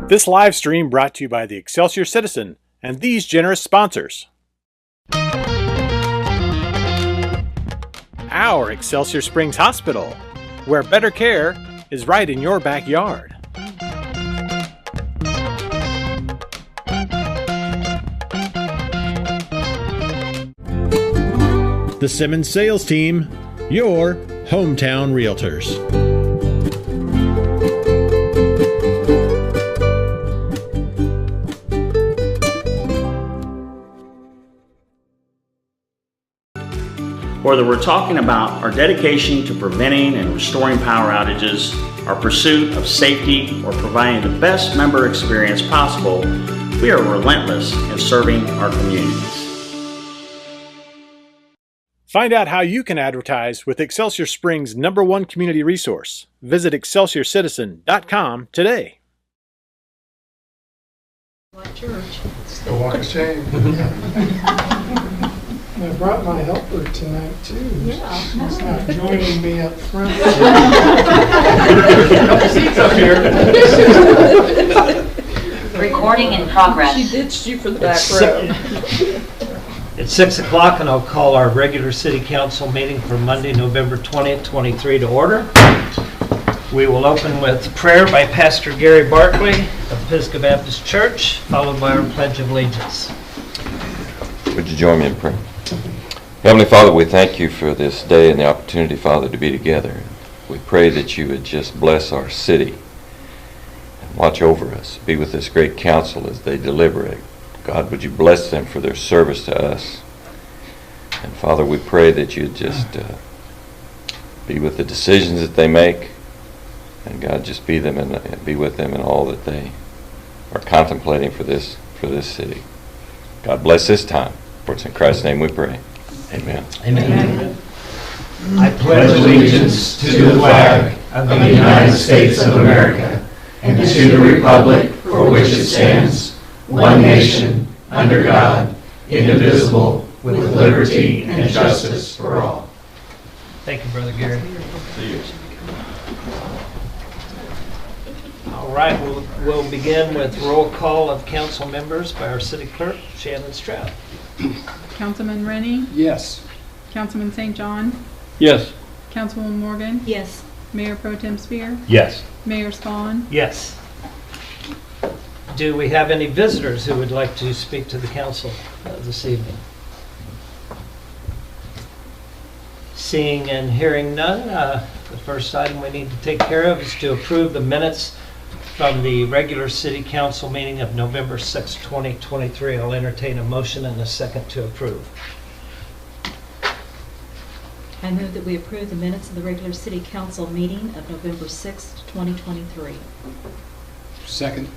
This live stream brought to you by the Excelsior Citizen and these generous sponsors. Our Excelsior Springs Hospital, where better care is right in your backyard. The Simmons Sales Team, your hometown realtors. Whether we're talking about our dedication to preventing and restoring power outages, our pursuit of safety, or providing the best member experience possible, we are relentless in serving our communities. Find out how you can advertise with Excelsior Springs' #1 community resource. Visit excelsiorcitizen.com today. Still walk of shame. I brought my helper tonight too. Yeah. She's not joining me up front. Couple seats up here. Recording in progress. She ditched you for the back row. It's 6 o'clock and I'll call our regular city council meeting for Monday, November 20th, 23 to order. We will open with prayer by Pastor Gary Barkley of Pisgah Baptist Church, followed by our Pledge of Allegiance. Would you join me in prayer? Heavenly Father, we thank you for this day and the opportunity, Father, to be together. We pray that you would just bless our city and watch over us. Be with this great council as they deliberate. God, would you bless them for their service to us? And Father, we pray that you'd just be with the decisions that they make. And God, just be with them in all that they are contemplating for this city. God bless this time. For it's in Christ's name we pray. Amen. Amen. I pledge allegiance to the flag of the United States of America and to the republic for which it stands, one nation, under God, indivisible, with liberty and justice for all. Thank you, Brother Gary. See you. All right, we'll begin with roll call of council members by our city clerk, Shannon Stroud. Councilman Rennie? Yes. Councilman St. John? Yes. Councilwoman Morgan? Yes. Mayor Pro Tem Spear? Yes. Mayor Spawn? Yes. Do we have any visitors who would like to speak to the council this evening? Seeing and hearing none, the first item we need to take care of is to approve the minutes from the regular city council meeting of November 6, 2023. I'll entertain a motion and a second to approve. I move that we approve the minutes of the regular city council meeting of November 6th, 2023. Second.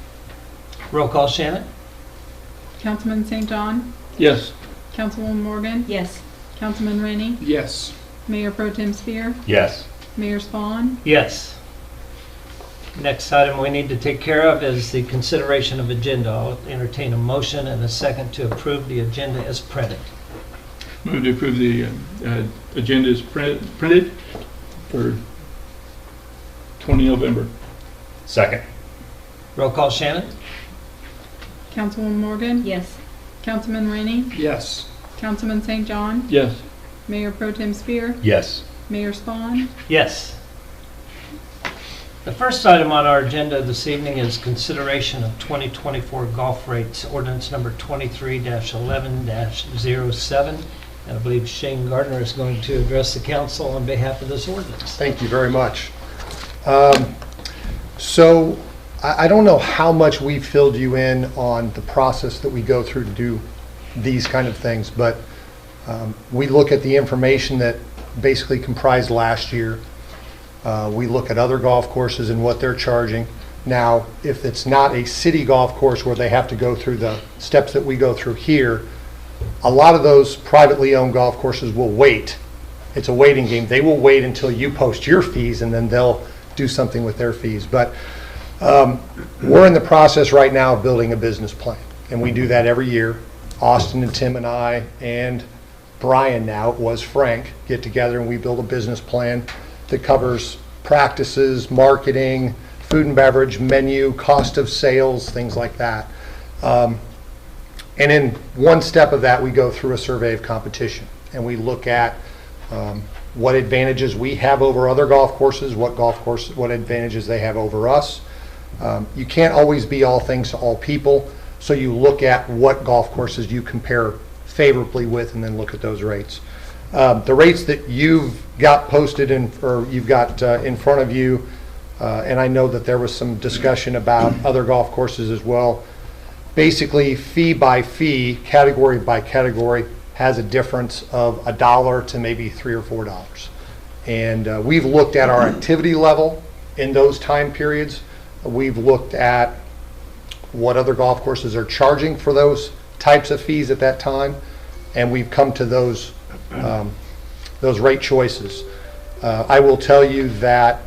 Roll call, Shannon? Councilman St. John? Yes. Councilwoman Morgan? Yes. Councilman Rennie? Yes. Mayor Pro Tem Spear? Yes. Mayor Spawn? Yes. Next item we need to take care of is the consideration of agenda. I'll entertain a motion and a second to approve the agenda as printed. Move to approve the agenda is printed for 20 November. Second. Roll call, Shannon? Councilwoman Morgan? Yes. Councilman Rennie? Yes. Councilman St. John? Yes. Mayor Pro Tem Spear? Yes. Mayor Spawn? Yes. The first item on our agenda this evening is consideration of 2024 golf rates, ordinance number 23-11-07. And I believe Shane Gardner is going to address the council on behalf of this ordinance. Thank you very much. So I don't know how much we filled you in on the process that we go through to do these kind of things, but we look at the information that basically comprised last year. We look at other golf courses and what they're charging. Now, if it's not a city golf course where they have to go through the steps that we go through here, a lot of those privately owned golf courses will wait. It's a waiting game. They will wait until you post your fees and then they'll do something with their fees. But we're in the process right now of building a business plan, and we do that every year. Austin and Tim and I and Brian, now it was Frank, get together and we build a business plan that covers practices, marketing, food and beverage, menu, cost of sales, things like that. And in one step of that, we go through a survey of competition, and we look at what advantages we have over other golf courses, what advantages they have over us. You can't always be all things to all people, so you look at what golf courses you compare favorably with, and then look at those rates. The rates that you've got posted or you've got in front of you, and I know that there was some discussion about other golf courses as well. Basically, fee by fee, category by category, has a difference of $1 to maybe $3 or $4. And we've looked at our activity level in those time periods. We've looked at what other golf courses are charging for those types of fees at that time, and we've come to those rate choices. I will tell you that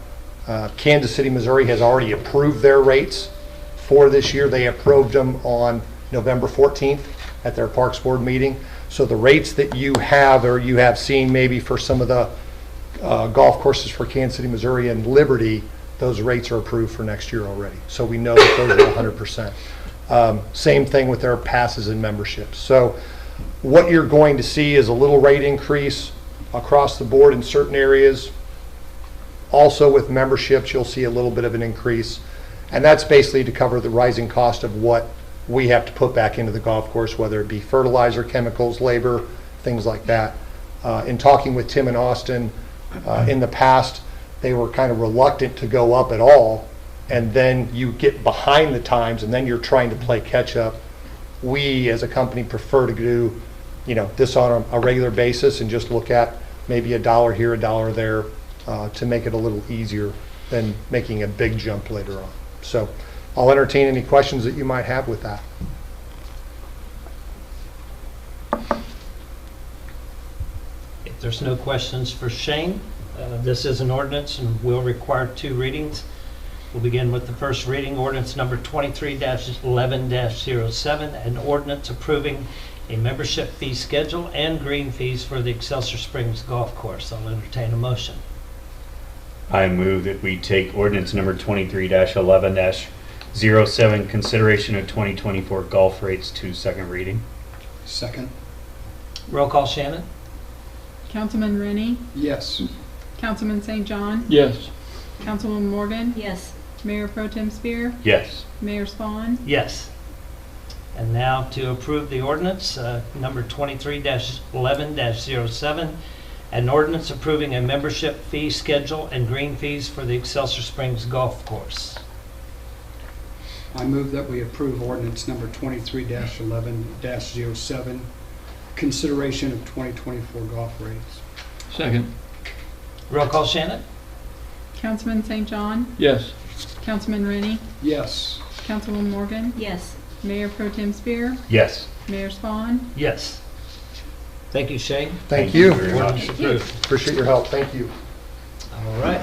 Kansas City, Missouri has already approved their rates for this year. They approved them on November 14th at their Parks Board meeting. So the rates that you have, or you have seen maybe for some of the golf courses for Kansas City, Missouri and Liberty, those rates are approved for next year already. So we know that those are 100%. Same thing with their passes and memberships. So what you're going to see is a little rate increase across the board in certain areas. Also with memberships, you'll see a little bit of an increase. And that's basically to cover the rising cost of what we have to put back into the golf course, whether it be fertilizer, chemicals, labor, things like that. In talking with Tim and Austin in the past, they were kind of reluctant to go up at all, and then you get behind the times and then you're trying to play catch up. We as a company prefer to do this on a regular basis and just look at maybe $1 here, $1 there to make it a little easier than making a big jump later on. So I'll entertain any questions that you might have with that. If there's no questions for Shane, this is an ordinance and will require 2 readings. We'll begin with the first reading, ordinance number 23-11-07, an ordinance approving a membership fee schedule and green fees for the Excelsior Springs Golf Course. I'll entertain a motion. I move that we take ordinance number 23-11-07, consideration of 2024 golf rates, to second reading. Second. Roll call, Shannon. Councilman Rennie, Yes. Councilman St. John, Yes. Councilwoman Morgan, Yes. Mayor Pro Tem Spear, Yes. Mayor Spawn. Yes. And now to approve the ordinance, number 23-11-07, an ordinance approving a membership fee schedule and green fees for the Excelsior Springs Golf Course. I move that we approve ordinance number 23-11-07, consideration of 2024 golf rates. Second. Roll call, Shannon. Councilman St. John, Yes. Councilman Rennie, Yes. Councilwoman Morgan, Yes. Mayor Pro Tem Spear, Yes. Mayor Spawn. Yes. Thank you, Shane. Thank you. very much. Ordinance approved. Appreciate your help. Thank you. All right.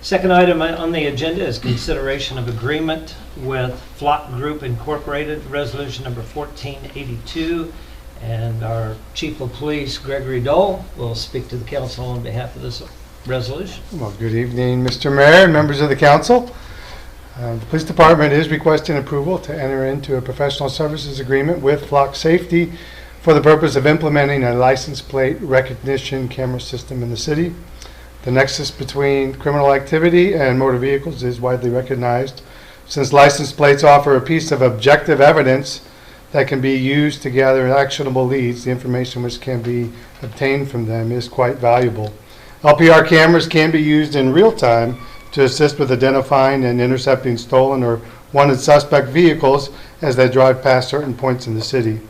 Second item on the agenda is consideration of agreement with Flock Group Incorporated, resolution number 1482. And our Chief of Police, Gregory Dole, will speak to the council on behalf of this resolution. Well, good evening, Mr. Mayor and members of the council. The police department is requesting approval to enter into a professional services agreement with Flock Safety for the purpose of implementing a license plate recognition camera system in the city. The nexus between criminal activity and motor vehicles is widely recognized, since license plates offer a piece of objective evidence that can be used to gather actionable leads. The information which can be obtained from them is quite valuable. LPR cameras can be used in real time to assist with identifying and intercepting stolen or wanted suspect vehicles as they drive past certain points in the city.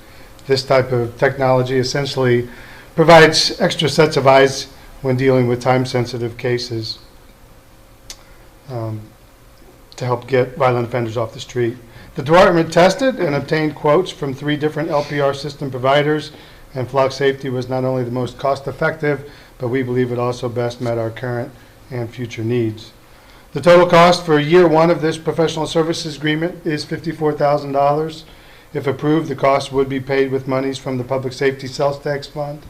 This type of technology essentially provides extra sets of eyes when dealing with time-sensitive cases to help get violent offenders off the street. The department tested and obtained quotes from 3 different LPR system providers, and Flock Safety was not only the most cost-effective, but we believe it also best met our current and future needs. The total cost for year 1 of this professional services agreement is $54,000. If approved, the cost would be paid with monies from the Public Safety Sales Tax Fund.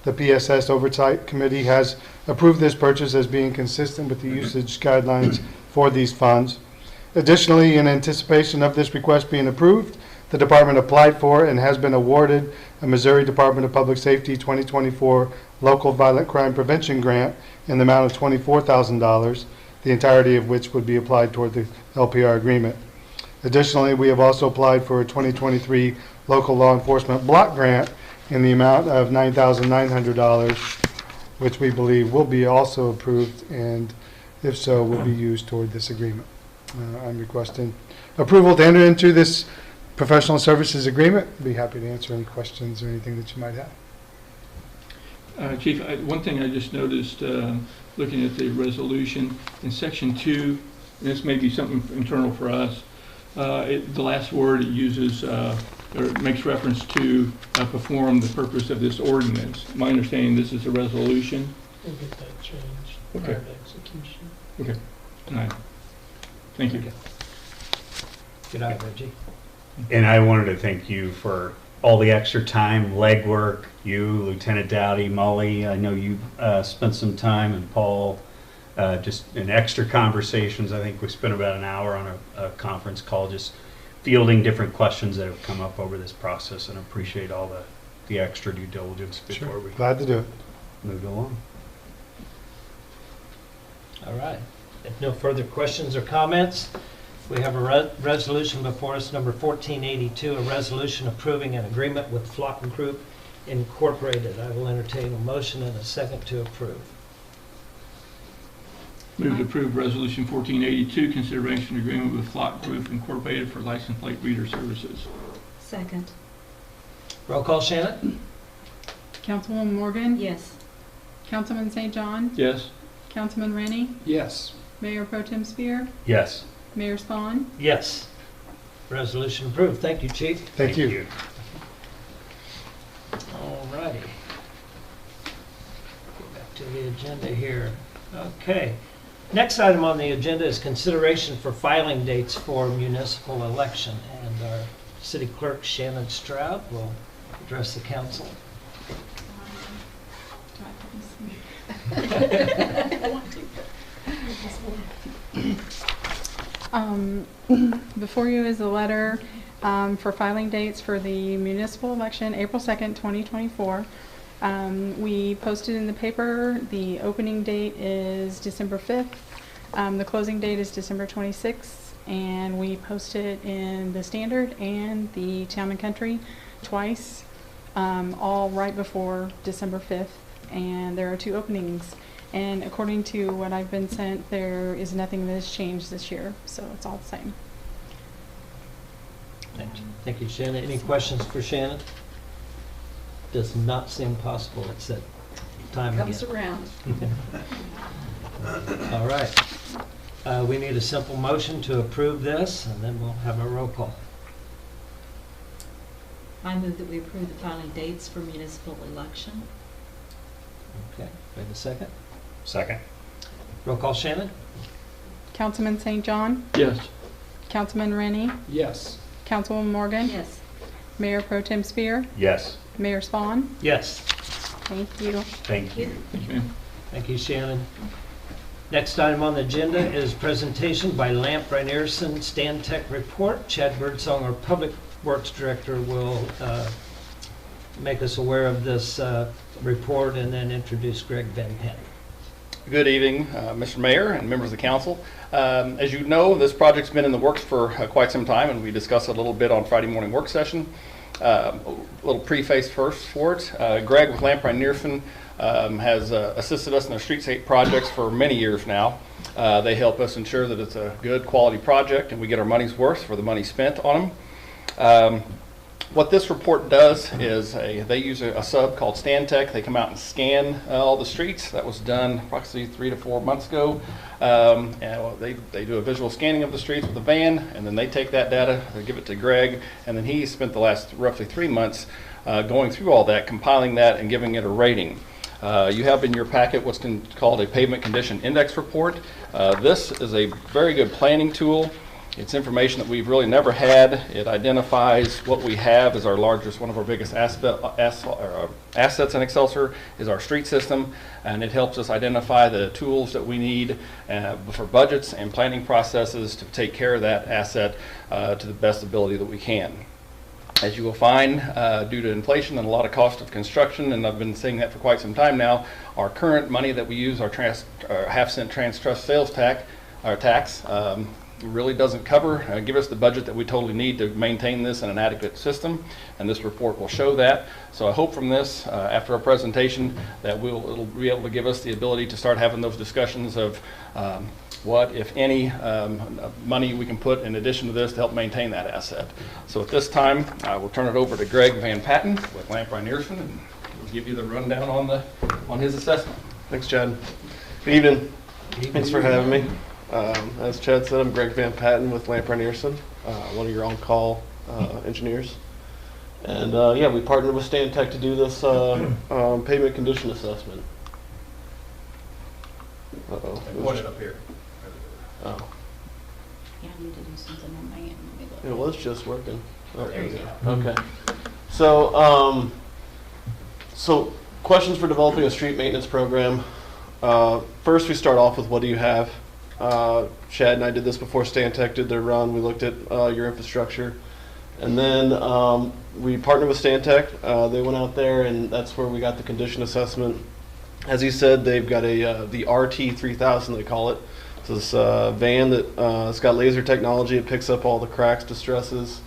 The PSS Oversight Committee has approved this purchase as being consistent with the usage guidelines for these funds. Additionally, in anticipation of this request being approved, the department applied for and has been awarded a Missouri Department of Public Safety 2024 Local Violent Crime Prevention Grant in the amount of $24,000, the entirety of which would be applied toward the LPR agreement. Additionally, we have also applied for a 2023 Local Law Enforcement Block Grant in the amount of $9,900, which we believe will be also approved, and if so, will be used toward this agreement. I'm requesting approval to enter into this professional services agreement. Be happy to answer any questions or anything that you might have. Chief, one thing I just noticed looking at the resolution in section 2, and this may be something internal for us, the last word it uses or it makes reference to perform the purpose of this ordinance. My understanding, this is a resolution. We'll get that changed. Okay. Prior to execution. Okay. All right. Thank you. Good eye, Reggie. And I wanted to thank you for all the extra time, legwork, you, Lieutenant Dowdy, Molly, I know you spent some time, and Paul, just in extra conversations. I think we spent about an hour on a conference call just fielding different questions that have come up over this process, and appreciate all the extra due diligence before we Glad to do it. move along. All right. If no further questions or comments, we have a resolution before us, number 1482, a resolution approving an agreement with Flock Group Incorporated. I will entertain a motion and a second to approve. Move to approve resolution 1482, consideration agreement with Flock Group Incorporated for license plate reader services. Second. Roll call, Shannon? Councilwoman Morgan? Yes. Councilman St. John? Yes. Councilman Rennie? Yes. Mayor Pro Tem Spear? Yes. Mayor Spawn? Yes. Resolution approved. Thank you, Chief. Thank you. All righty. Go back to the agenda here. Okay. Next item on the agenda is consideration for filing dates for municipal election. And our city clerk, Shannon Stroud, will address the council. Before you is a letter for filing dates for the municipal election, April 2nd, 2024. We posted in the paper, the opening date is December 5th. The closing date is December 26th, and we posted it in the Standard and the Town and Country twice, all right before December 5th, and there are 2 openings. And according to what I've been sent, there is nothing that has changed this year, so it's all the same. Thank you, Shannon. Any questions for Shannon? Does not seem possible. It's that time again. Comes around. All right. We need a simple motion to approve this, and then we'll have a roll call. I move that we approve the filing dates for municipal election. Okay. Wait a second. Second. Roll call, Shannon? Councilman St. John? Yes. Councilman Rennie? Yes. Councilwoman Morgan? Yes. Mayor Pro Tem Spear? Yes. Mayor Spawn? Yes. Thank you. Thank you. Thank you, ma'am. Thank you, Shannon. Next item on the agenda is presentation by Lamp Rynearson, Stantec Report. Chad Birdsong, our Public Works Director, will make us aware of this report and then introduce Greg Van Pen. Good evening, Mr. Mayor and members of the council. As you know, this project's been in the works for quite some time, and we discussed it a little bit on Friday morning work session. A little preface first for it. Greg with Lamp Rynearson has assisted us in our streetscape projects for many years now. They help us ensure that it's a good quality project and we get our money's worth for the money spent on them. What this report does is they use a sub called Stantec. They come out and scan all the streets. That was done approximately 3 to 4 months ago. And they do a visual scanning of the streets with a van, and then they take that data, they give it to Greg, and then he spent the last roughly 3 months going through all that, compiling that, and giving it a rating. You have in your packet what's called a pavement condition index report. This is a very good planning tool. It's information that we've really never had. It identifies what we have as our largest, one of our biggest assets in Excelsior is our street system, and it helps us identify the tools that we need for budgets and planning processes to take care of that asset to the best ability that we can. As you will find, due to inflation and a lot of cost of construction, and I've been saying that for quite some time now, our current money that we use, our half-cent trust sales tax, really doesn't give us the budget that we totally need to maintain this in an adequate system, and this report will show that. So I hope from this, after our presentation, that it'll be able to give us the ability to start having those discussions of what, if any, money we can put in addition to this to help maintain that asset. So at this time, I will turn it over to Greg Van Patten with Lamprey Nearson, and he'll give you the rundown on his assessment. Thanks, Chad. Good evening. Thanks for having me. As Chad said, I'm Greg Van Patten with Lamprey Nearson, one of your on-call engineers. And yeah, we partnered with Stantec to do this pavement condition assessment. Uh-oh. Point it up here. Oh. Yeah, I need to do something on my end. It was just working. Oh, there you go. Okay. So, so questions for developing a street maintenance program. First, we start off with what do you have? Chad and I did this before Stantec did their run. We looked at your infrastructure. And then we partnered with Stantec. They went out there, and that's where we got the condition assessment. As he said, they've got the RT3000, they call it. So this van that it's got laser technology. It picks up all the cracks, distresses.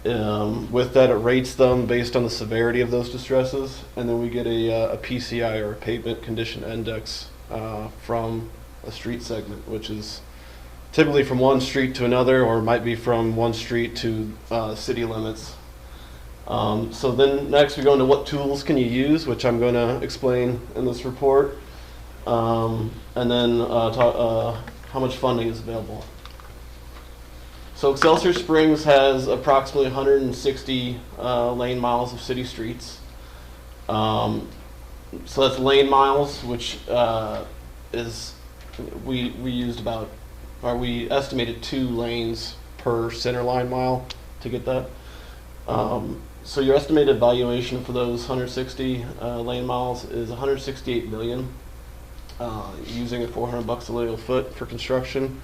With that, it rates them based on the severity of those distresses. And then we get a PCI, or a pavement condition index, from a street segment, which is typically from one street to another, or it might be from one street to city limits. So then next we go into what tools can you use, which I'm going to explain in this report, and then talk how much funding is available. So Excelsior Springs has approximately 160 lane miles of city streets. So that's lane miles, which is we used about, or we estimated 2 lanes per center line mile to get that. So your estimated valuation for those 160 lane miles is 168 million, using at $400 a linear foot for construction.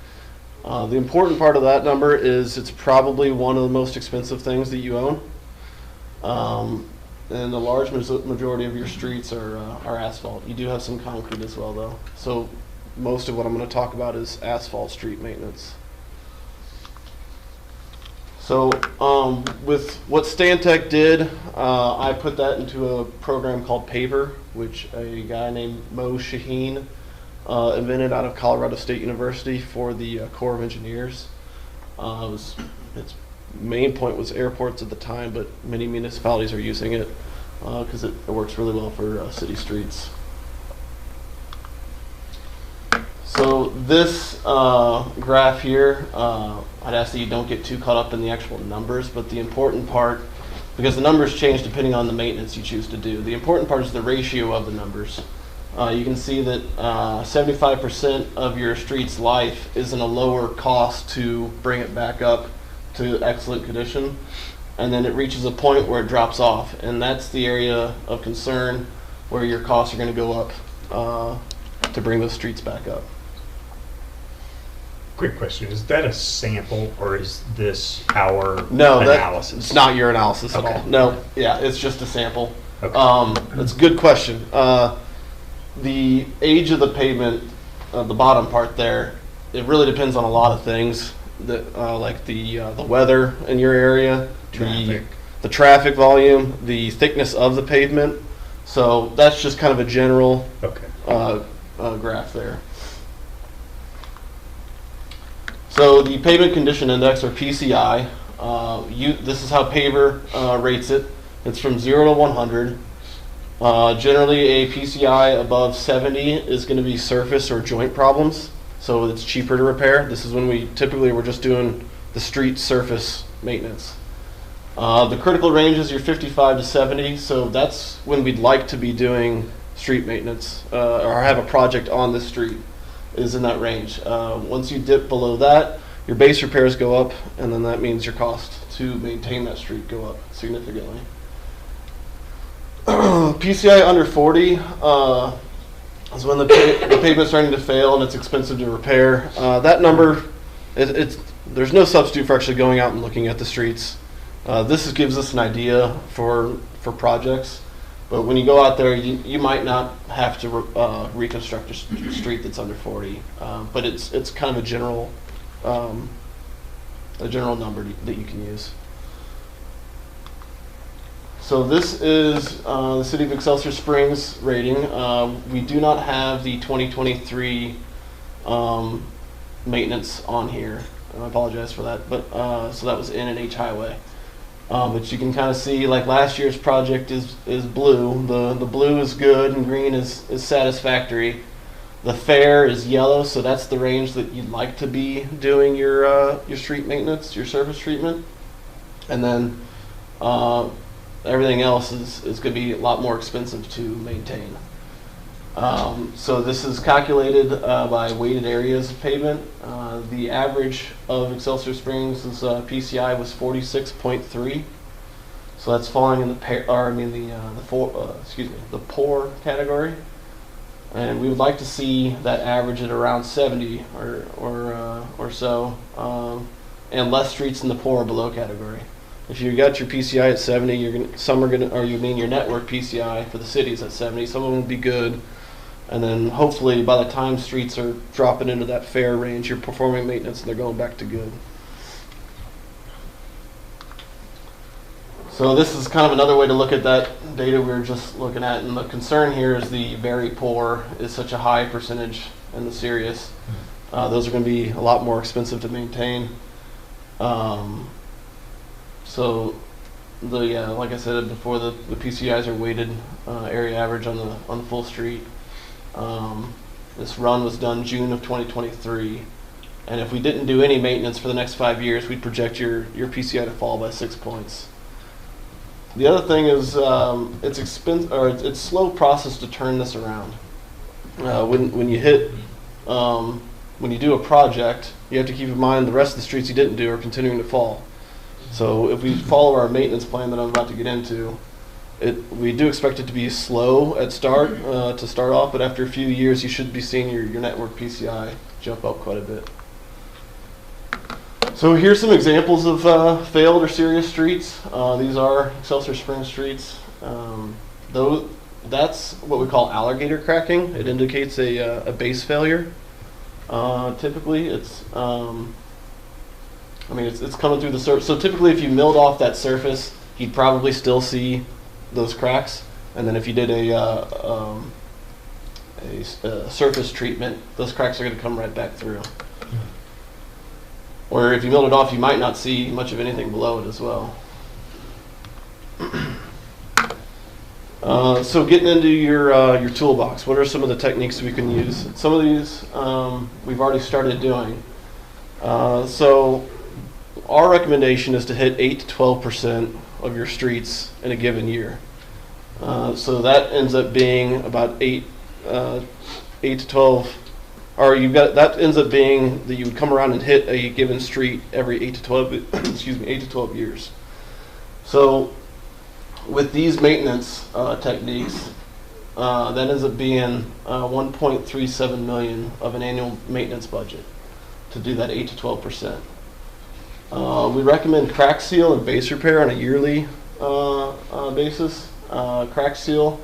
The important part of that number is it's probably one of the most expensive things that you own. And the large majority of your streets are asphalt. You do have some concrete as well, though. So most of what I'm going to talk about is asphalt street maintenance. So with what Stantec did, I put that into a program called Paver, which a guy named Mo Shaheen invented out of Colorado State University for the Corps of Engineers. Its main point was airports at the time, but many municipalities are using it because it works really well for city streets. So this graph here, I'd ask that you don't get too caught up in the actual numbers, but the important part, because the numbers change depending on the maintenance you choose to do, the important part is the ratio of the numbers. You can see that 75% of your street's life is in a lower cost to bring it back up to excellent condition, and then it reaches a point where it drops off, and that's the area of concern where your costs are going to go up to bring those streets back up. Quick question, is that a sample or is this our No, analysis? it's not your analysis at Okay. all. No, yeah, it's just a sample. Okay. That's a good question. The age of the pavement, the bottom part there, it really depends on a lot of things, like the weather in your area, the traffic volume, the thickness of the pavement. So that's just kind of a general graph there. So the pavement condition index, or PCI, this is how Paver rates it. It's from 0 to 100. Generally, a PCI above 70 is going to be surface or joint problems, so it's cheaper to repair. This is when we're just doing the street surface maintenance. The critical range is your 55 to 70, so that's when we'd like to be doing street maintenance or have a project on the street, is in that range. Once you dip below that, your base repairs go up, and then that means your cost to maintain that street go up significantly. PCI under 40 is when the pavement's starting to fail and it's expensive to repair. That number, there's no substitute for actually going out and looking at the streets. This gives us an idea for projects, but when you go out there, you might not have to reconstruct a street that's under 40, but it's kind of a general number that you can use. So this is the City of Excelsior Springs rating. We do not have the 2023 maintenance on here. I apologize for that, but so that was N and H Highway. But you can kind of see, like last year's project is blue. The blue is good and green is satisfactory. The fair is yellow, so that's the range that you'd like to be doing your street maintenance, your surface treatment, and then everything else is going to be a lot more expensive to maintain. So this is calculated by weighted areas of pavement. The average of Excelsior Springs' PCI was 46.3. So that's falling in the poor category. And we would like to see that average at around 70 or so, and less streets in the poor or below category. If you got your PCI at 70, your network PCI for the cities at 70. Some of them will be good, and then hopefully by the time streets are dropping into that fair range, you're performing maintenance and they're going back to good. So this is kind of another way to look at that data we were just looking at, and the concern here is the very poor is such a high percentage and the serious. Those are going to be a lot more expensive to maintain. So like I said before, the PCIs are weighted area average on the full street. This run was done June of 2023, and if we didn't do any maintenance for the next 5 years, we'd project your PCI to fall by 6 points. The other thing is it's slow process to turn this around. When you do a project, you have to keep in mind the rest of the streets you didn't do are continuing to fall. So if we follow our maintenance plan that I'm about to get into, we do expect it to be slow at start to start off, but after a few years, you should be seeing your network PCI jump up quite a bit. So here's some examples of failed or serious streets. These are Excelsior Springs streets. That's what we call alligator cracking. It indicates a base failure. Typically, it's coming through the surface. So typically, if you milled off that surface, you'd probably still see those cracks. And then if you did a surface treatment, those cracks are going to come right back through. Or if you milled it off, you might not see much of anything below it as well. So getting into your toolbox, what are some of the techniques we can use? Some of these we've already started doing. So our recommendation is to hit 8 to 12% of your streets in a given year. So that ends up being about 8 to 12. Or that ends up being that you would come around and hit a given street every 8 to 12 8 to 12 years. So with these maintenance techniques, that ends up being 1.37 million of an annual maintenance budget to do that 8 to 12%. We recommend crack seal and base repair on a yearly basis. Crack seal,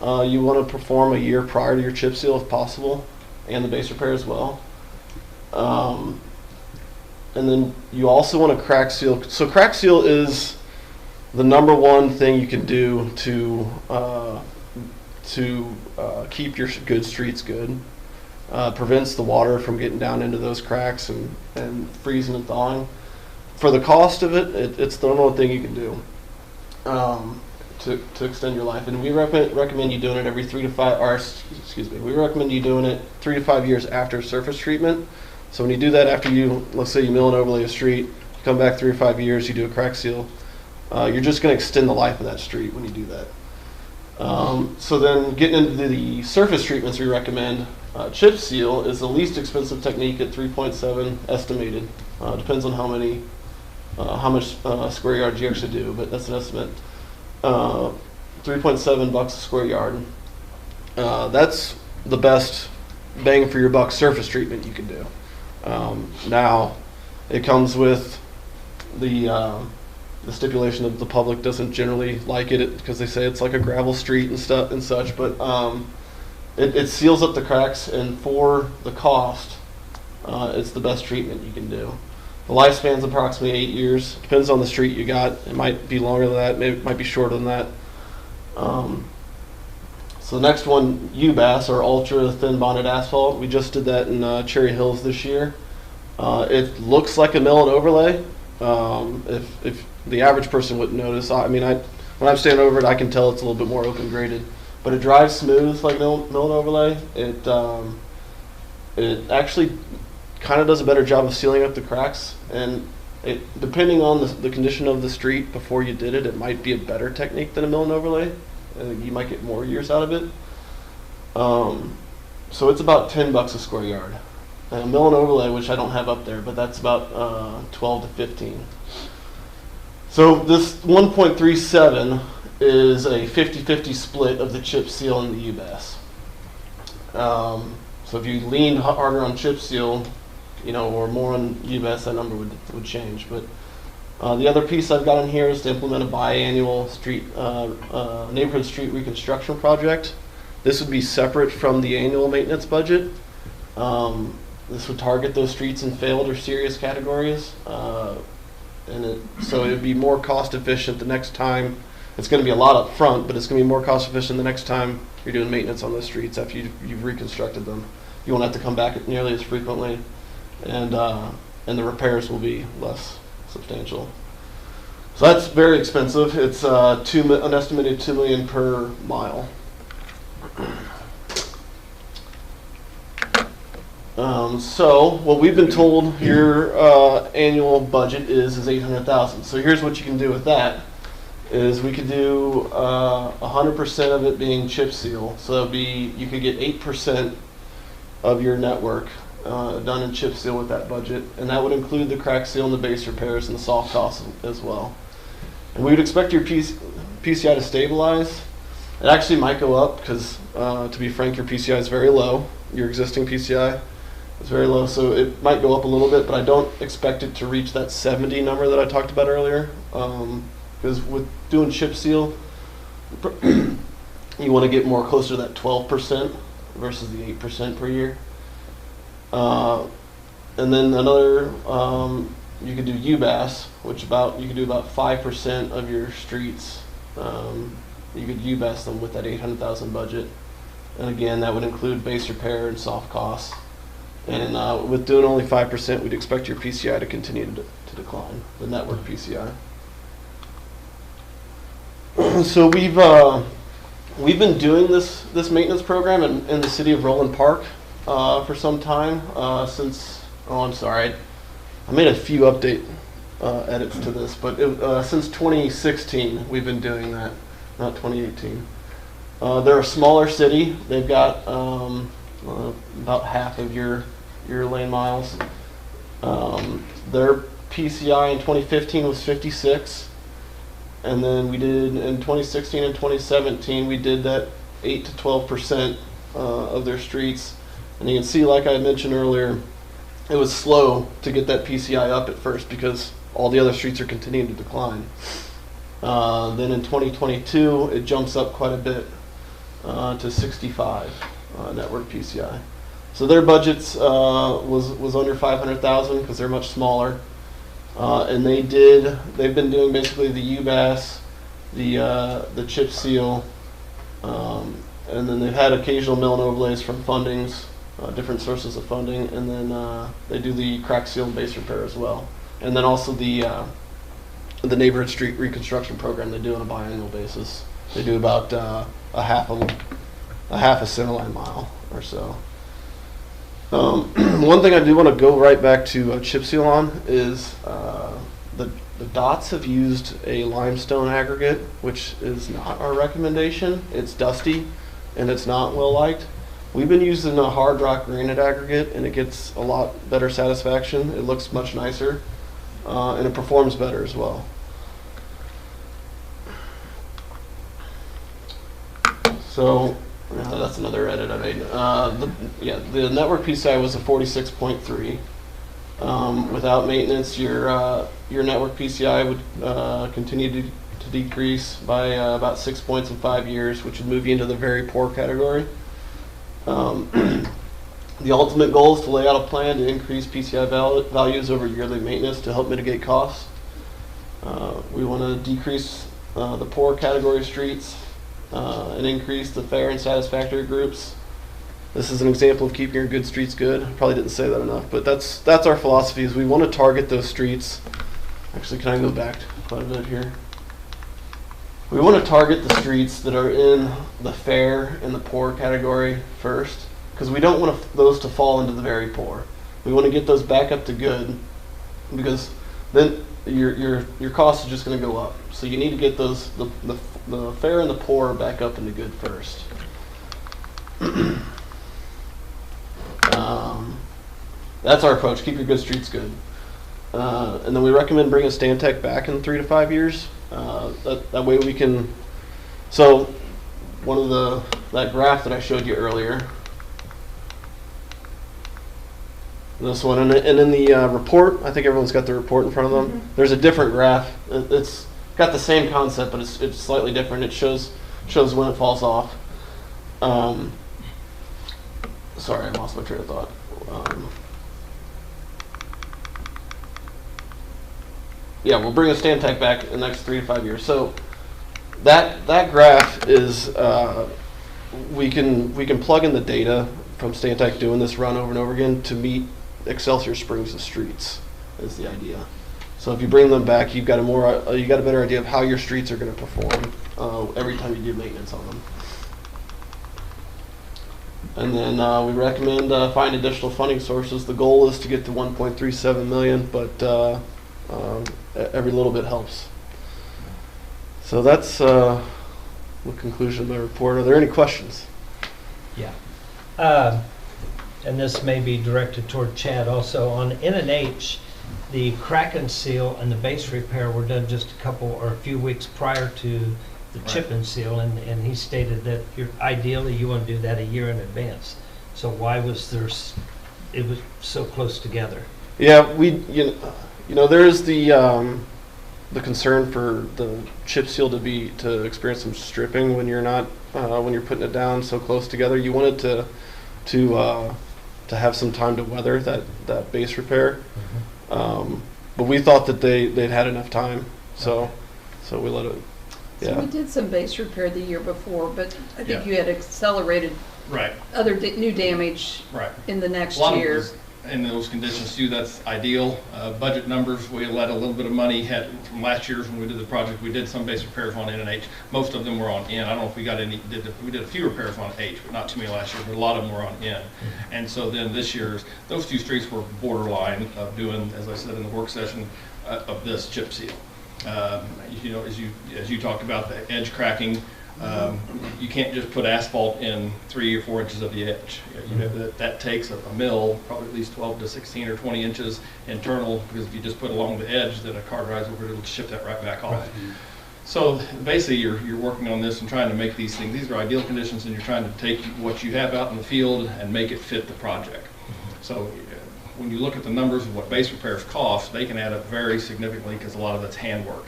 you want to perform a year prior to your chip seal if possible, and the base repair as well. And then you also want to crack seal. So crack seal is the number one thing you can do to keep your good streets good. Prevents the water from getting down into those cracks and freezing and thawing. For the cost of it, it's the number one thing you can do to extend your life. And we recommend you doing it every 3 to 5. We recommend you doing it 3 to 5 years after surface treatment. So when you do that after let's say you mill and overlay a street, you come back 3 or 5 years, you do a crack seal. You're just going to extend the life of that street when you do that. So then getting into the surface treatments we recommend, Chip seal is the least expensive technique at 3.7 estimated. Depends on how much square yards you actually do, but that's an estimate. 3.7 bucks a square yard. That's the best bang for your buck surface treatment you can do. Now, it comes with the stipulation that the public doesn't generally like it because they say it's like a gravel street and stuff and such, but it seals up the cracks, and for the cost, it's the best treatment you can do. The lifespan's approximately 8 years. Depends on the street you got. It might be longer than that. Maybe it might be shorter than that. So the next one, UBAS, or ultra thin bonded asphalt. We just did that in Cherry Hills this year. It looks like a mill and overlay. If the average person wouldn't notice, when I'm standing over it, I can tell it's a little bit more open graded. But it dries smooth like mill and overlay. It actually kind of does a better job of sealing up the cracks, and depending on the condition of the street before you did it, it might be a better technique than a mill and overlay. You might get more years out of it. So it's about 10 bucks a square yard. And a mill and overlay, which I don't have up there, but that's about 12 to 15. So this 1.37 is a 50-50 split of the chip seal and the UBAS. So if you lean harder on chip seal, or more on UBAS, that number would change. But the other piece I've got in here is to implement a biannual neighborhood street reconstruction project. This would be separate from the annual maintenance budget. This would target those streets in failed or serious categories, so it would be more cost efficient the next time. It's going to be a lot up front, but it's going to be more cost efficient the next time you're doing maintenance on those streets after you've reconstructed them. You won't have to come back nearly as frequently, and the repairs will be less substantial. So that's very expensive. It's an estimated $2 million per mile. So what we've been told your annual budget is $800,000. So here's what you can do with that. Is we could do 100% of it being chip seal. So that'd be, you could get 8% of your network done in chip seal with that budget, and that would include the crack seal and the base repairs and the soft costs as well. And we would expect your PCI to stabilize. It actually might go up because, to be frank, your PCI is very low. Your existing PCI is very low, so it might go up a little bit, but I don't expect it to reach that 70 number that I talked about earlier. Because with doing chip seal, you want to get more closer to that 12% versus the 8% per year. And then another, you could do UBAS, which you could do about 5% of your streets. You could UBAS them with that $800,000 budget. And again, that would include base repair and soft costs. And with doing only 5%, we'd expect your PCI to continue to decline, the network PCI. So we've been doing this maintenance program in the city of Roland Park for some time, I made a few edits to this, but since 2016 we've been doing that, not 2018. They're a smaller city. They've got about half of your lane miles. Their PCI in 2015 was 56. And then we did in 2016 and 2017, we did that 8 to 12% of their streets. And you can see, like I mentioned earlier, it was slow to get that PCI up at first because all the other streets are continuing to decline. Then in 2022, it jumps up quite a bit to 65 network PCI. So their budgets was under 500,000 because they're much smaller. And they've been doing basically the UBAS, the chip seal, and then they've had occasional mill and overlays from fundings, different sources of funding, and then they do the crack seal and base repair as well. And then also the neighborhood street reconstruction program they do on a biannual basis. They do about a half a centerline mile or so. One thing I do want to go right back to chip seal on is the dots have used a limestone aggregate, which is not our recommendation. It's dusty and it's not well liked. We've been using a hard rock granite aggregate, and it gets a lot better satisfaction. It looks much nicer, and it performs better as well. So that's another edit I made. The network PCI was a 46.3. Without maintenance, your network PCI would continue to decrease by about 6 points in 5 years, which would move you into the very poor category. The ultimate goal is to lay out a plan to increase PCI values over yearly maintenance to help mitigate costs. We want to decrease the poor category streets and increase the fair and satisfactory groups. This is an example of keeping your good streets good. I probably didn't say that enough, but that's our philosophy. Is we want to target those streets. Actually, can I go back quite a bit here? We want to target the streets that are in the fair and the poor category first, because we don't want those to fall into the very poor. We want to get those back up to good, because then your cost is just going to go up. So you need to get those the fair and the poor back up into good first. That's our approach. Keep your good streets good. And then we recommend bringing Stantec back in 3 to 5 years. That way we can. So one of that graph that I showed you earlier. This one, and in the report, I think everyone's got the report in front of them. Mm-hmm. There's a different graph. It's got the same concept, but it's slightly different. It shows when it falls off. Sorry, I lost my train of thought. Yeah, we'll bring a Stantec back in the next 3 to 5 years. So that graph is we can plug in the data from Stantec doing this run over and over again to meet Excelsior Springs' streets is the idea. So if you bring them back, you've got a better idea of how your streets are going to perform every time you do maintenance on them. And then we recommend find additional funding sources. The goal is to get to 1.37 million, but every little bit helps. So that's the conclusion of my report. Are there any questions? Yeah. And this may be directed toward Chad also. On NNH, the crack and seal and the base repair were done just a few weeks prior to the chip and seal, and he stated that ideally you want to do that a year in advance. So why was it was so close together? Yeah, there is the concern for the chip seal to experience some stripping when you're not when you're putting it down so close together. You wanted to have some time to weather that base repair, but we thought that they'd had enough time, so we let it. Yeah. So we did some base repair the year before, but I think you had accelerated other new damage in the next year. In those conditions too, that's ideal. Budget numbers, we let a little bit of money from last year's when we did the project. We did some base repairs on N and H. Most of them were on N. I don't know if we got any. We did a few repairs on H, but not too many last year. But a lot of them were on N. And so then this year's those two streets were borderline of doing, as I said in the work session, of this chip seal. As you talked about the edge cracking. You can't just put asphalt in 3 or 4 inches of the edge. That takes a mill, probably at least 12 to 16 or 20 inches internal, because if you just put along the edge, then a car drives over, it'll ship that right back off. Right. So basically you're working on this and trying to make these things, these are ideal conditions, and you're trying to take what you have out in the field and make it fit the project. So when you look at the numbers of what base repairs cost, they can add up very significantly because a lot of that's handwork.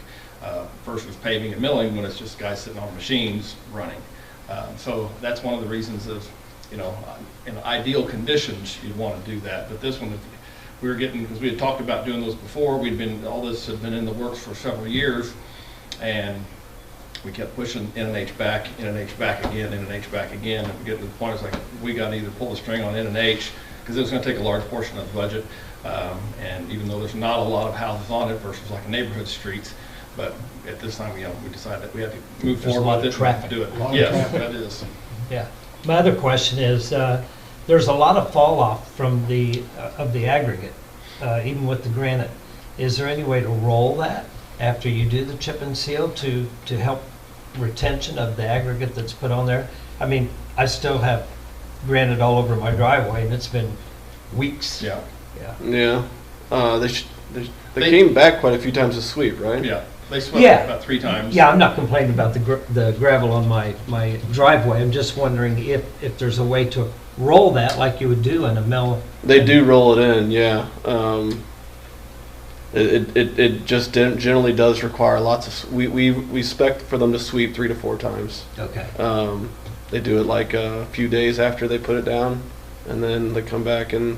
Versus paving and milling when it's just guys sitting on machines running. So that's one of the reasons of, in ideal conditions, you'd want to do that. But this one, we were getting, because we had talked about doing those before, all this had been in the works for several years, and we kept pushing NNH back again, NNH back again, and we get to the point, it's like, we got to either pull the string on NNH, because it was going to take a large portion of the budget, and even though there's not a lot of houses on it versus like a neighborhood streets, but at this time, we decided that we had to move forward with it and do it. Yes, that is. Yeah. My other question is, there's a lot of fall off from of the aggregate, even with the granite. Is there any way to roll that after you do the chip and seal to help retention of the aggregate that's put on there? I mean, I still have granite all over my driveway, and it's been weeks. Yeah. Yeah. They came back quite a few times to sweep, right? Yeah. They swept about 3 times. Yeah, I'm not complaining about the gravel on my driveway. I'm just wondering if there's a way to roll that like you would do in a mill. They do roll it in, yeah. It just generally does require lots of. We expect for them to sweep 3 to 4 times. Okay. They do it like a few days after they put it down, and then they come back in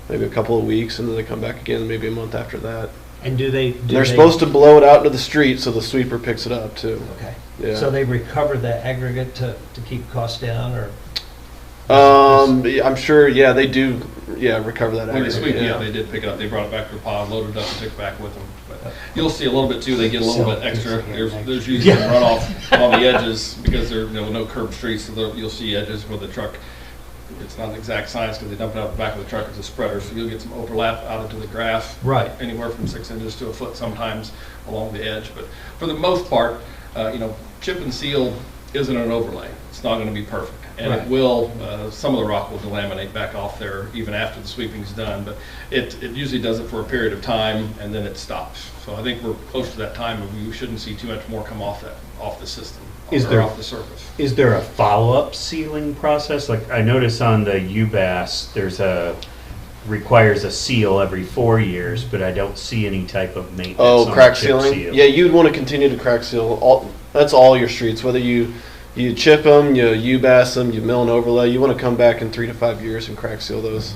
maybe a couple of weeks, and then they come back again maybe a month after that. And they're supposed to blow it out into the street so the sweeper picks it up too. Okay. Yeah. So they recover the aggregate to keep costs down, or? I'm sure. Yeah, they do. Yeah, recover that. When they sweep, they did pick it up. They brought it back to the pod, loaded it up, and took it back with them. But you'll see a little bit too. They get a little bit extra. There's usually some runoff on the edges because there are no curb streets, so you'll see edges where the truck. It's not an exact science because they dump it out the back of the truck as a spreader, so you'll get some overlap out into the grass. Right. Anywhere from 6 inches to a foot sometimes along the edge. But for the most part, chip and seal isn't an overlay. It's not going to be perfect. And it will, some of the rock will delaminate back off there even after the sweeping's done, but it usually does it for a period of time and then it stops. So I think we're close to that time and we shouldn't see too much more come off the system. Off the surface. Is there a follow-up sealing process? Like I notice on the UBAS, requires a seal every 4 years, but I don't see any type of maintenance. Oh, on crack chip sealing? seal. Yeah, you'd want to continue to crack seal. That's all your streets, whether you chip them, you UBAS them, you mill and overlay. You want to come back in 3 to 5 years and crack seal those.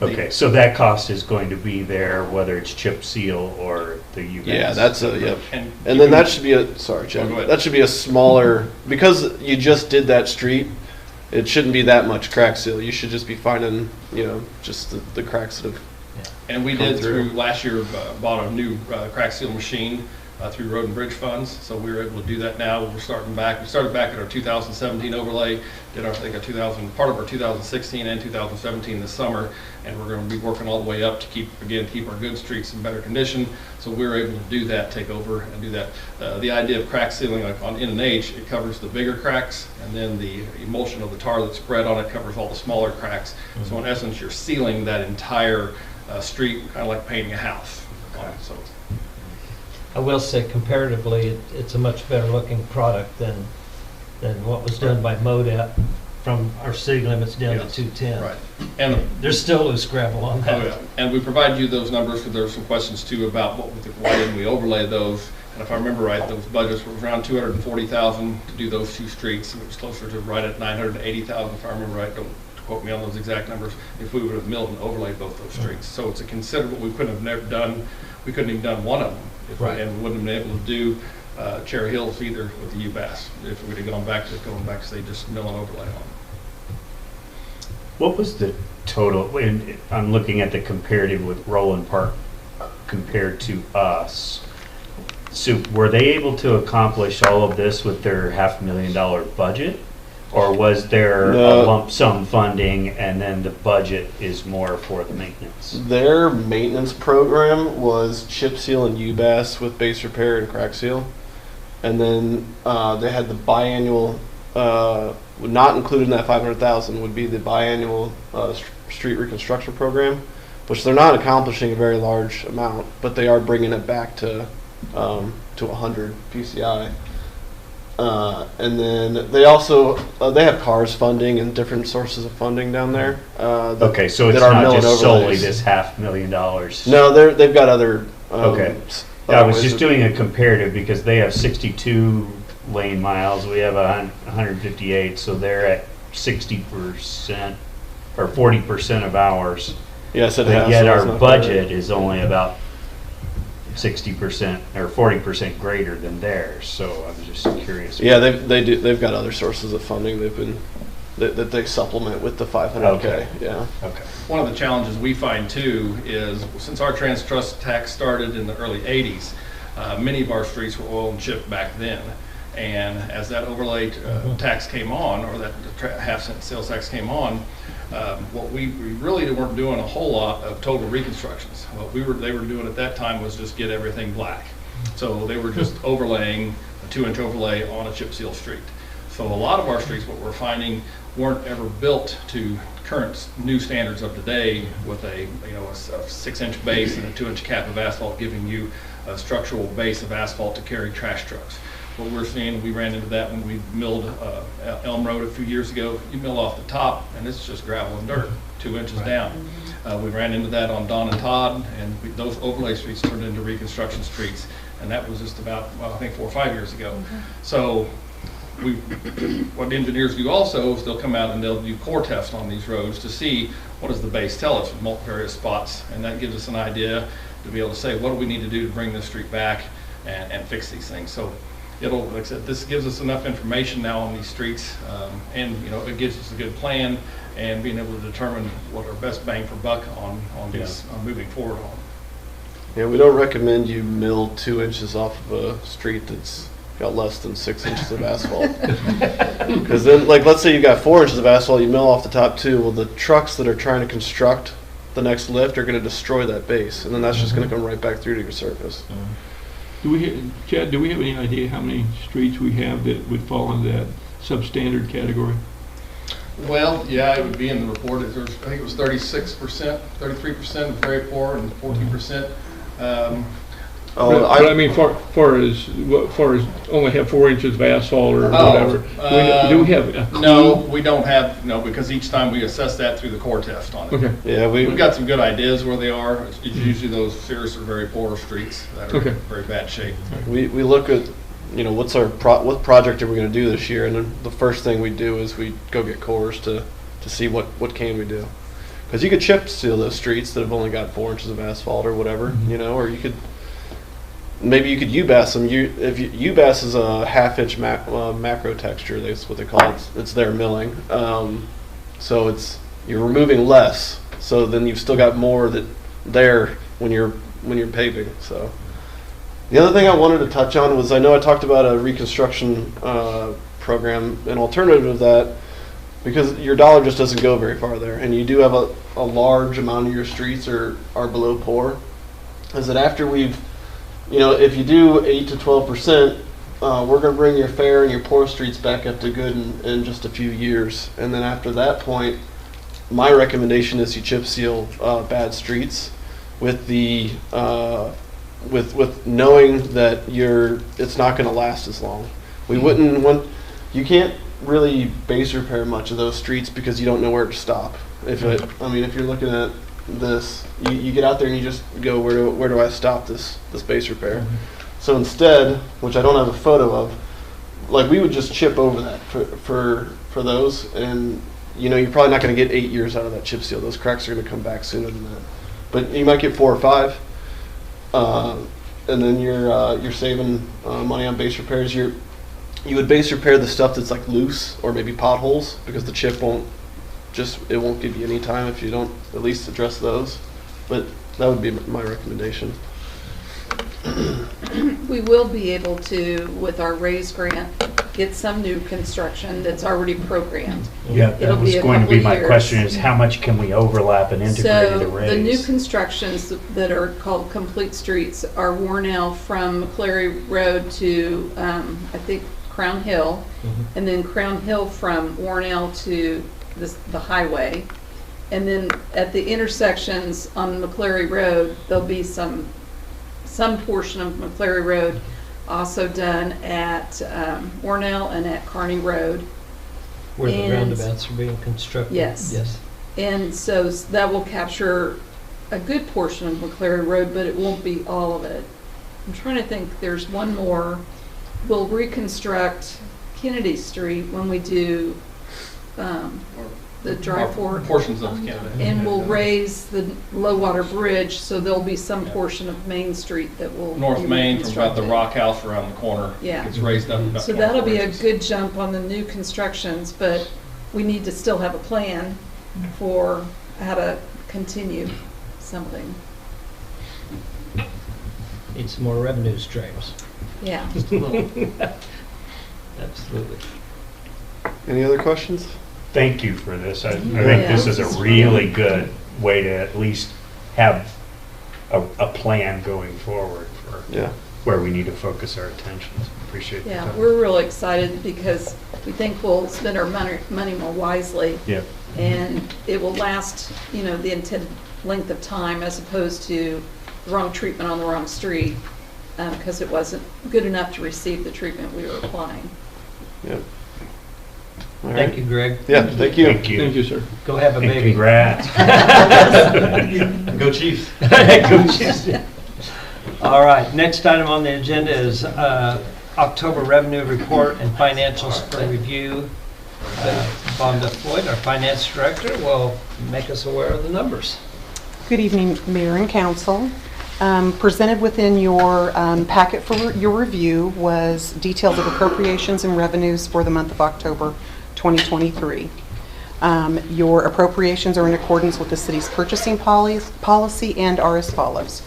Okay, so that cost is going to be there, whether it's chip seal or the UBAS. Yeah, that's yep. And then that should be that should be a smaller, because you just did that street, it shouldn't be that much crack seal. You should just be finding, just the cracks that have. And we did through last year bought a new crack seal machine through Road and Bridge funds, so we were able to do that now. We're starting back. We started back at our 2017 overlay, did part of our 2016 and 2017 this summer, and we're going to be working all the way up to keep our good streets in better condition. So we were able to do that, take over and do that. The idea of crack sealing, like on N&H, it covers the bigger cracks, and then the emulsion of the tar that's spread on it covers all the smaller cracks. Mm-hmm. So in essence, you're sealing that entire street, kind of like painting a house. So. I will say comparatively, it's a much better looking product than what was done by MoDEP from our city limits down to 210. Right. And there's still loose gravel on that. Oh yeah. And we provided you those numbers because there were some questions too about why didn't we overlay those. And if I remember right, those budgets were around $240,000 to do those 2 streets. It was closer to right at $980,000 if I remember right. Don't quote me on those exact numbers. If we would have milled and overlaid both those streets, so it's a considerable. We couldn't have never done. We couldn't have done one of them. And we wouldn't have been able to do Cherry Hills either with the UBAS if we'd have gone back to say just mill and overlay on. What was the total? I'm looking at the comparative with Roland Park compared to us. So were they able to accomplish all of this with their $500,000 budget? Or was there a lump sum funding and then the budget is more for the maintenance? Their maintenance program was chip seal and UBAS with base repair and crack seal. And then they had the biannual, not included in that $500,000 would be the biannual street reconstruction program, which they're not accomplishing a very large amount, but they are bringing it back to 100 PCI. And then they also they have CARS funding and different sources of funding down there. Okay, so it's not just solely this $500,000. No, they've got other. Okay, I was just doing a comparative because they have 62 lane miles. We have 158, so they're at 60% or 40% of ours. Yes, it but has. Yet our budget is only about 60% or 40% greater than theirs. So I was just curious. Yeah, they've got other sources of funding that they supplement with the 500K. Okay. Yeah. Okay. One of the challenges we find too is since our trans trust tax started in the early 80s, many of our streets were oil and chip back then. And as that overlay tax came on, or that half-cent sales tax came on, what we really weren't doing a whole lot of total reconstructions. What they were doing at that time was just get everything black. So they were just overlaying a 2-inch overlay on a chip seal street. So a lot of our streets, what we're finding, weren't ever built to current new standards of today with a 6-inch base and a 2-inch cap of asphalt, giving you a structural base of asphalt to carry trash trucks. What we're seeing, we ran into that when we milled Elm Road a few years ago. You mill off the top and it's just gravel and dirt, 2 inches down. We ran into that on Don and Todd, and those overlay streets turned into reconstruction streets, and that was just about, well, I think 4 or 5 years ago. So what engineers do also is they'll come out and they'll do core tests on these roads to see what does the base tell us from multiple various spots, and that gives us an idea to be able to say what do we need to do to bring this street back and fix these things. So it'll, like I said, this gives us enough information now on these streets, and it gives us a good plan and being able to determine what our best bang for buck on these moving forward on. Yeah, we don't recommend you mill 2 inches off of a street that's got less than 6 inches of asphalt. Because then, like, let's say you got 4 inches of asphalt, you mill off the top 2. Well, the trucks that are trying to construct the next lift are going to destroy that base, and then that's just going to come right back through to your surface. Chad, do we have any idea how many streets we have that would fall into that substandard category? Well, yeah, it would be in the report. I think it was 36%, 33% very poor, and 14%. I mean, far as only have 4 inches of asphalt or whatever. Do we have a clue? No, we don't have, because each time we assess that through the core test on it. Okay. Yeah, we've got some good ideas where they are. It's usually those serious or very poor streets that are in very bad shape. We look at, what project are we going to do this year, and then the first thing we do is we go get cores to see what can we do. Because you could chip seal those streets that have only got 4 inches of asphalt or whatever, or you could. Maybe you could UBAS them. UBAS is a half-inch macro texture. That's what they call it. It's their milling. So you're removing less. So then you've still got more there when you're paving. So the other thing I wanted to touch on was I know I talked about a reconstruction program. An alternative of that, because your dollar just doesn't go very far there, and you do have a large amount of your streets are below poor, is that after we've if you do 8 to 12%, we're going to bring your fair and your poor streets back up to good in just a few years. And then after that point, my recommendation is you chip seal bad streets with the with knowing that it's not going to last as long. You can't really base repair much of those streets because you don't know where to stop. If you're looking at this, you get out there and you just go, where do I stop this base repair? So instead, which I don't have a photo of, like, we would just chip over that for those, and you're probably not going to get 8 years out of that chip seal. Those cracks are going to come back sooner than that, but you might get 4 or 5, and then you're saving money on base repairs. You would base repair the stuff that's like loose or maybe potholes, because the chip won't give you any time if you don't at least address those. But that would be my recommendation. We will be able to, with our RAISE grant, get some new construction that's already programmed. Yeah, that was going to be my question, is how much can we overlap and integrate into RAISE? The new constructions that are called complete streets are Warnell from McCleary Road to, I think, Crown Hill, and then Crown Hill from Warnell to the highway, and then at the intersections on McCleary Road there'll be some portion of McCleary Road also done at Warnell and at Kearney Road, where the roundabouts are being constructed. Yes. And so that will capture a good portion of McCleary Road, but it won't be all of it. I'm trying to think. There's one more. We'll reconstruct Kennedy Street when we do the dry fork portions of Canada, and we'll raise the low water bridge, so there'll be some portion of Main Street that will North Main from about the Rock House around the corner. Yeah, it's raised up. So that'll be a good jump on the new constructions, but we need to still have a plan for how to continue something. Need some more revenue streams. Yeah. Just a little. Absolutely. Any other questions? Thank you for this. I think this is a really good way to at least have a plan going forward. where we need to focus our attention. Appreciate that. Yeah, we're really excited because we think we'll spend our money more wisely. Yeah. And it will last, you know, the intended length of time as opposed to the wrong treatment on the wrong street because it wasn't good enough to receive the treatment we were applying. Yep. All Thank right. you, Greg. Yeah, thank you. Thank you. Thank you, sir. Go have a And baby. congrats. Go Chiefs. Go Chiefs. All right, next item on the agenda is October revenue report and financials for review. Vonda Floyd, our finance director, will make us aware of the numbers. Good evening, Mayor and Council. Presented within your packet for your review was details of appropriations and revenues for the month of October 2023. Your appropriations are in accordance with the city's purchasing policy and are as follows.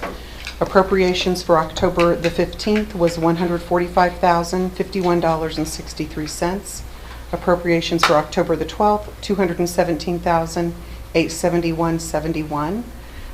Appropriations for October the 15th was $145,051.63. Appropriations for October the 12th, $217,871.71.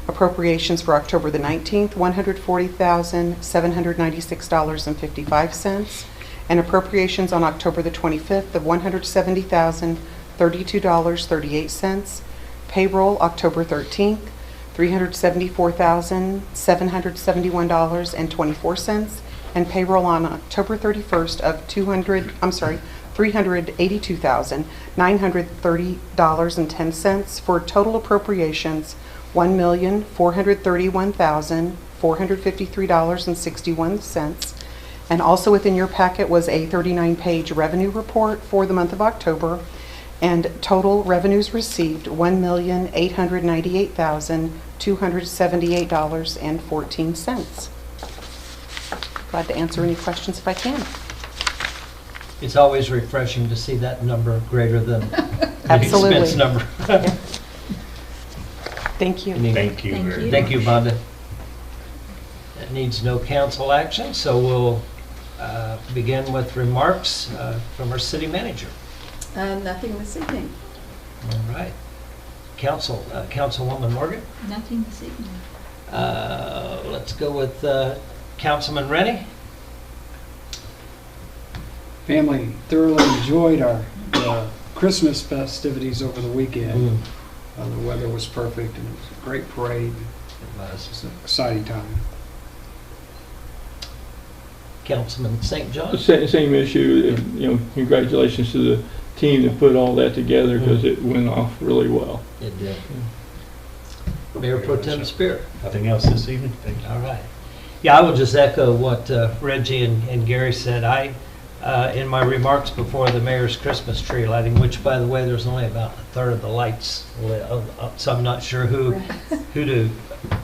Appropriations for October the 19th, $140,796.55. And appropriations on October the 25th of $170,032.38. Payroll October 13th, $374,771.24. And payroll on October 31st of $382,930.10 for total appropriations $1,431,453.61. And also within your packet was a 39-page revenue report for the month of October, and total revenues received $1,898,278.14. Glad to answer any questions if I can. It's always refreshing to see that number greater than the Absolutely. expense number. Thank you. Thank you. Thank you. Thank you, Vonda. That needs no council action, so we'll begin with remarks from our city manager. Nothing this evening. All right. Councilwoman Morgan? Nothing this evening. Let's go with Councilman Rennie. Family thoroughly enjoyed our Christmas festivities over the weekend. The weather was perfect and it was a great parade. It was an exciting time. Councilman St. John? Same issue. You know, congratulations to the team that put all that together because it went off really well. It did. Mayor Pro Tem Spear? Nothing else this evening? Thank you. All right. Yeah, I will just echo what Reggie and Gary said. In my remarks before the mayor's Christmas tree lighting, which, by the way, there's only about a third of the lights lit, so I'm not sure who to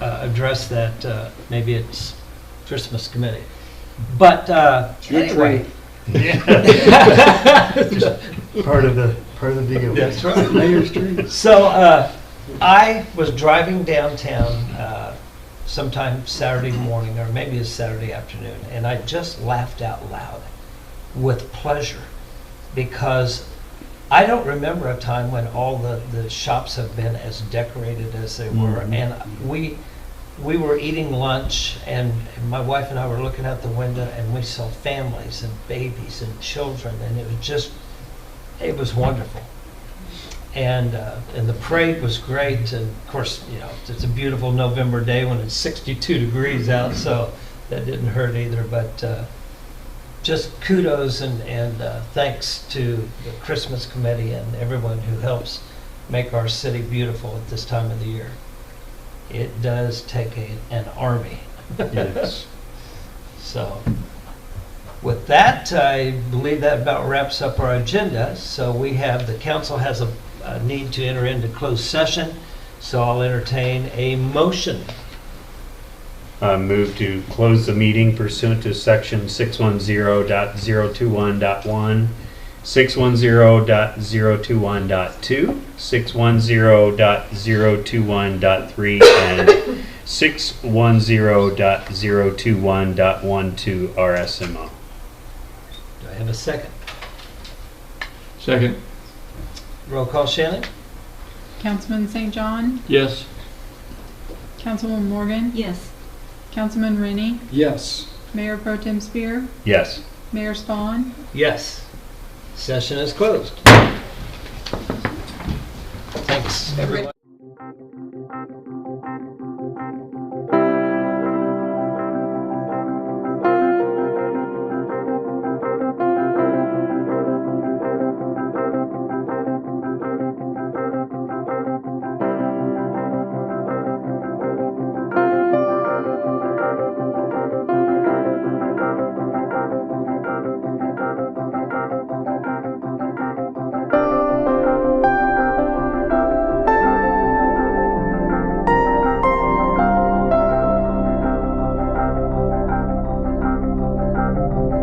address that. Maybe it's Christmas committee. But anyway. Part of the deal. That's right. Mayor's tree. So I was driving downtown sometime Saturday morning, or maybe it's Saturday afternoon, and I just laughed out loud with pleasure, because I don't remember a time when all the shops have been as decorated as they were. And we were eating lunch, and my wife and I were looking out the window, and we saw families and babies and children, and it was wonderful. And the parade was great, and of course, you know, it's a beautiful November day when it's 62 degrees out, so that didn't hurt either. But just kudos and thanks to the Christmas committee and everyone who helps make our city beautiful at this time of the year. It does take an army. Yes. So with that, I believe that about wraps up our agenda. So the council has a need to enter into closed session. So I'll entertain a motion. Move to close the meeting pursuant to section 610.021.1, 610.021.2, 610.021.3, and 610.021.12 RSMO. Do I have a second? Second. Roll call, Shannon? Councilman St. John? Yes. Councilwoman Morgan? Yes. Councilman Rennie? Yes. Mayor Pro Tem Spear, Yes. Mayor Spawn. Yes. Session is closed. Thanks, everyone.